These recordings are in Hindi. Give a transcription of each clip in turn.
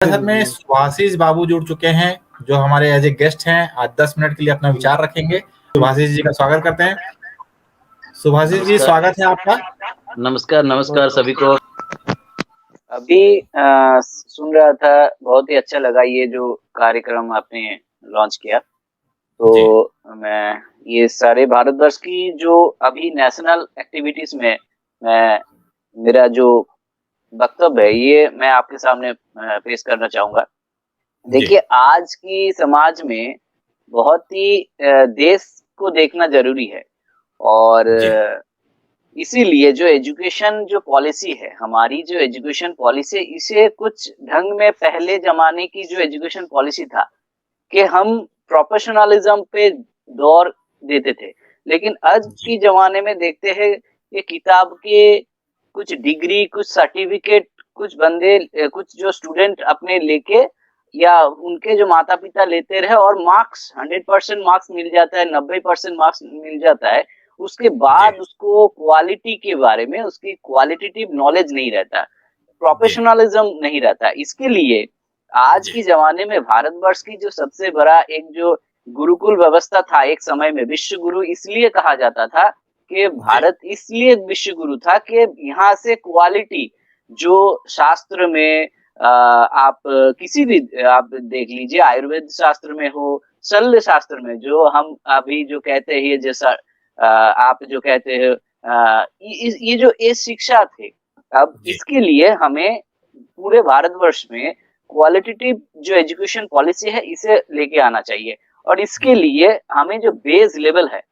साथ में सुभाषिष बाबू जुड़ चुके हैं, जो हमारे एज ए गेस्ट हैं। आज 10 मिनट के लिए अपना विचार रखेंगे। सुभाषिष जी का स्वागत करते हैं। सुभाषिष जी, स्वागत है आपका। नमस्कार नमस्कार सभी को। अभी सुन रहा था, बहुत ही अच्छा लगा ये जो कार्यक्रम आपने लॉन्च किया। तो मैं ये सारे भारतवर्ष की जो अभी नेशनल एक्टिविटीज में मैं मेरा जो वक्तव्य है ये मैं आपके सामने पेश करना चाहूंगा। देखिए, आज की समाज में बहुत ही देश को देखना जरूरी है और इसीलिए जो एजुकेशन जो पॉलिसी है, हमारी जो एजुकेशन पॉलिसी, इसे कुछ ढंग में पहले जमाने की जो एजुकेशन पॉलिसी था कि हम प्रोफेशनलिज्म पे दौर देते थे, लेकिन आज की जमाने में देखते हैं ये किताब के कुछ डिग्री, कुछ सर्टिफिकेट, कुछ बंदे, कुछ जो स्टूडेंट अपने लेके या उनके जो माता पिता लेते रहे और मार्क्स 100% मार्क्स मिल जाता है, 90% मार्क्स मिल जाता है, उसके बाद उसको क्वालिटी के बारे में, उसकी क्वालिटेटिव नॉलेज नहीं रहता, प्रोफेशनलिज्म नहीं रहता। इसके लिए आज की जमाने में भारतवर्ष की जो सबसे बड़ा एक जो गुरुकुल व्यवस्था था, एक समय में विश्व गुरु इसलिए कहा जाता था कि भारत इसलिए विश्व गुरु था कि यहाँ से क्वालिटी जो शास्त्र में आप किसी भी आप देख लीजिए, आयुर्वेद शास्त्र में हो, शल्य शास्त्र में, जो हम अभी जो कहते हैं, जैसा आप जो कहते हैं, ये जो ये शिक्षा थे, अब इसके लिए हमें पूरे भारतवर्ष में क्वालिटेटिव जो एजुकेशन पॉलिसी है इसे लेके आना चाहिए। और इसके लिए हमें जो बेस लेवल है,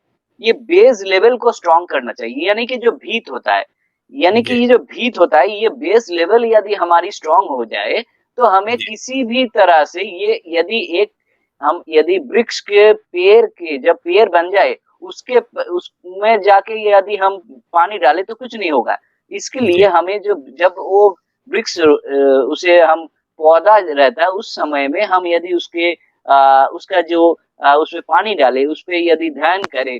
ये बेस लेवल को स्ट्रॉन्ग करना चाहिए। यानी कि जो भीत होता है, यानी कि ये जो भीत होता है, ये बेस लेवल यदि हमारी स्ट्रॉन्ग हो जाए तो हमें किसी भी तरह से ये यदि वृक्ष के पेड़ के जब पेड़ बन जाए, उसमें जाके यदि हम पानी डालें तो कुछ नहीं होगा। इसके लिए हमें जब वो वृक्ष उसे हम पौधा रहता है, उस समय में हम यदि उसका जो उसमें पानी डाले, उस पे यदि ध्यान करें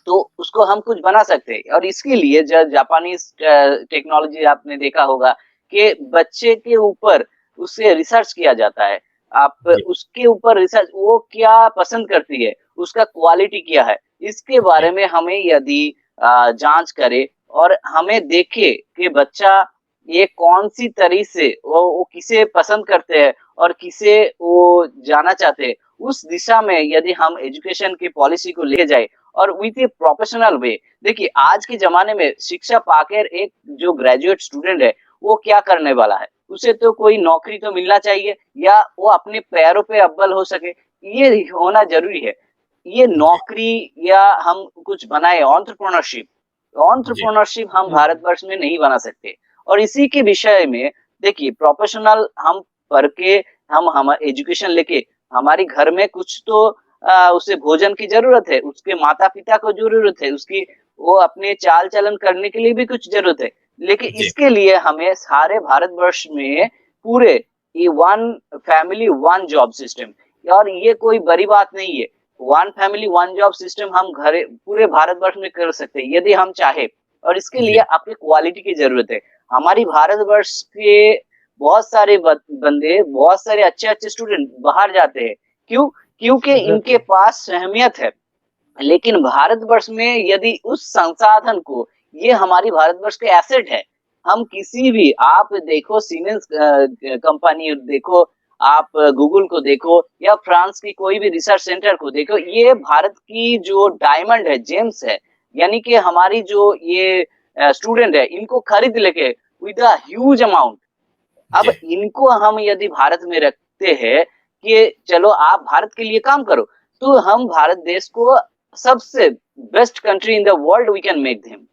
तो उसको हम कुछ बना सकते हैं। और इसके लिए जापानीज टेक्नोलॉजी आपने देखा होगा कि बच्चे के ऊपर उससे रिसर्च किया जाता है। आप उसके ऊपर रिसर्च, वो क्या पसंद करती है, उसका क्वालिटी क्या है, इसके बारे में हमें यदि जांच करे और हमें देखे कि बच्चा ये कौन सी तरीके से वो किसे पसंद करते हैं और किसे वो जाना चाहते हैं, उस दिशा में यदि हम एजुकेशन की पॉलिसी को ले जाए और विथ ए प्रोफेशनल वे। देखिए, आज के जमाने में शिक्षा पाकर एक जो ग्रेजुएट स्टूडेंट है वो क्या करने वाला है, उसे तो कोई नौकरी तो मिलना चाहिए या वो अपने पैरों पे अव्वल हो सके, ये होना जरूरी है। ये नौकरी या हम कुछ बनाए, एंटरप्रेन्योरशिप हम भारतवर्ष में नहीं बना सकते। और इसी के विषय में देखिए, प्रोफेशनल हम पढ़ के हम एजुकेशन लेके हमारी घर में कुछ तो उसे भोजन की जरूरत है, उसके माता पिता को जरूरत है, उसकी वो अपने चाल चलन करने के लिए भी कुछ जरूरत है। लेकिन इसके लिए हमें सारे भारतवर्ष में पूरे ये one family one job system, और ये कोई बड़ी बात नहीं है, one family one job system हम घर पूरे भारतवर्ष में कर सकते हैं यदि हम चाहे। और इसके लिए आपकी क्वालिटी की जरूरत है। हमारी भारतवर्ष के बहुत सारे बंदे, बहुत सारे अच्छे अच्छे स्टूडेंट बाहर जाते हैं, क्योंकि इनके पास अहमियत है। लेकिन भारतवर्ष में यदि उस संसाधन को, ये हमारी भारतवर्ष के एसेट है, हम किसी भी, आप देखो सीमेंस कंपनी देखो, आप गूगल को देखो या फ्रांस की कोई भी रिसर्च सेंटर को देखो, ये भारत की जो डायमंड है, जेम्स है, यानी कि हमारी जो ये स्टूडेंट है, इनको खरीद लेके विद अ ह्यूज अमाउंट। अब इनको हम यदि भारत में रखते हैं कि चलो आप भारत के लिए काम करो, तो हम भारत देश को सबसे best country in the world we can make them.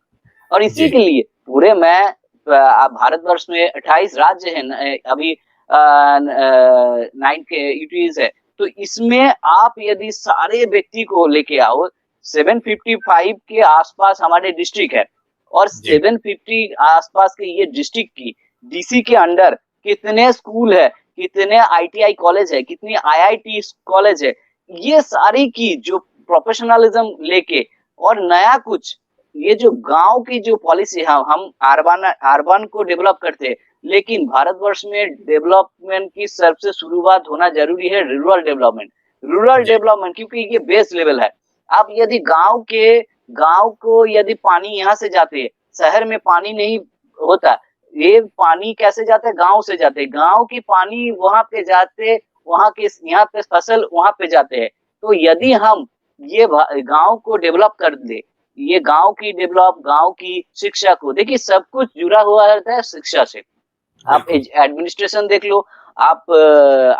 और इसी के लिए पूरे मैं भारतवर्ष में 28 राज्य हैं, अभी 9 के यूटीज है, तो इसमें आप यदि सारे व्यक्ति को लेके आओ, 755 के आसपास हमारे डिस्ट्रिक्ट है, और 750 आसपास के ये डिस्ट्रिक्ट की डीसी के अंडर कितने स्कूल है, कितने आईटीआई कॉलेज है, कितनी आईआईटी कॉलेज है, ये सारी की जो प्रोफेशनलिज्म लेके और नया कुछ, ये जो गांव की जो पॉलिसी है, हम अर्बन को डेवलप करते हैं, लेकिन भारतवर्ष में डेवलपमेंट की सबसे शुरुआत होना जरूरी है रूरल डेवलपमेंट। रूरल डेवलपमेंट क्योंकि ये बेस लेवल है। आप यदि गांव को यदि पानी यहाँ से जाते है, शहर में पानी नहीं होता, ये पानी कैसे जाता है? गांव से जाते हैं। गांव की पानी वहां पे जाते, वहां के यहाँ पे फसल वहां पे जाते हैं। तो यदि हम ये गांव को डेवलप कर दे, ये गांव की शिक्षा को देखिए, सब कुछ जुड़ा हुआ रहता है शिक्षा से। आप एडमिनिस्ट्रेशन देख लो, आप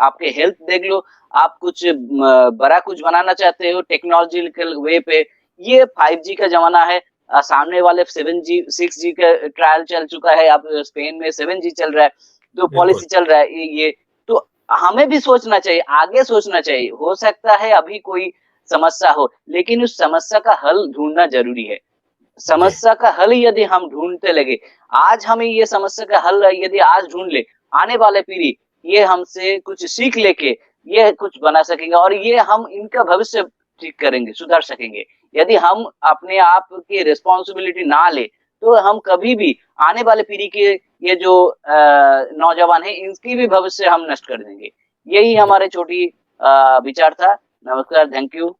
आपके हेल्थ देख लो, आप कुछ बड़ा कुछ बनाना चाहते हो टेक्नोलॉजिकल वे पे, ये 5G का जमाना है। सामने वाले 7G 6G का ट्रायल चल चुका है, अब स्पेन में 7G चल रहा है, तो पॉलिसी चल रहा है ये। तो हमें भी सोचना चाहिए, आगे सोचना चाहिए। हो सकता है अभी कोई समस्या हो, लेकिन उस समस्या का हल ढूंढना जरूरी है। समस्या का हल यदि हम ढूंढते लगे, आज हमें ये समस्या का हल यदि आज ढूंढ ले, आने वाले पीढ़ी ये हमसे कुछ सीख लेके ये कुछ बना सकेंगे, और ये हम इनका भविष्य ठीक करेंगे, सुधार सकेंगे। यदि हम अपने आप की रिस्पॉन्सिबिलिटी ना ले, तो हम कभी भी आने वाले पीढ़ी के ये जो नौजवान है, इनकी भी भविष्य हम नष्ट कर देंगे। यही हमारे छोटी विचार था। नमस्कार, थैंक यू।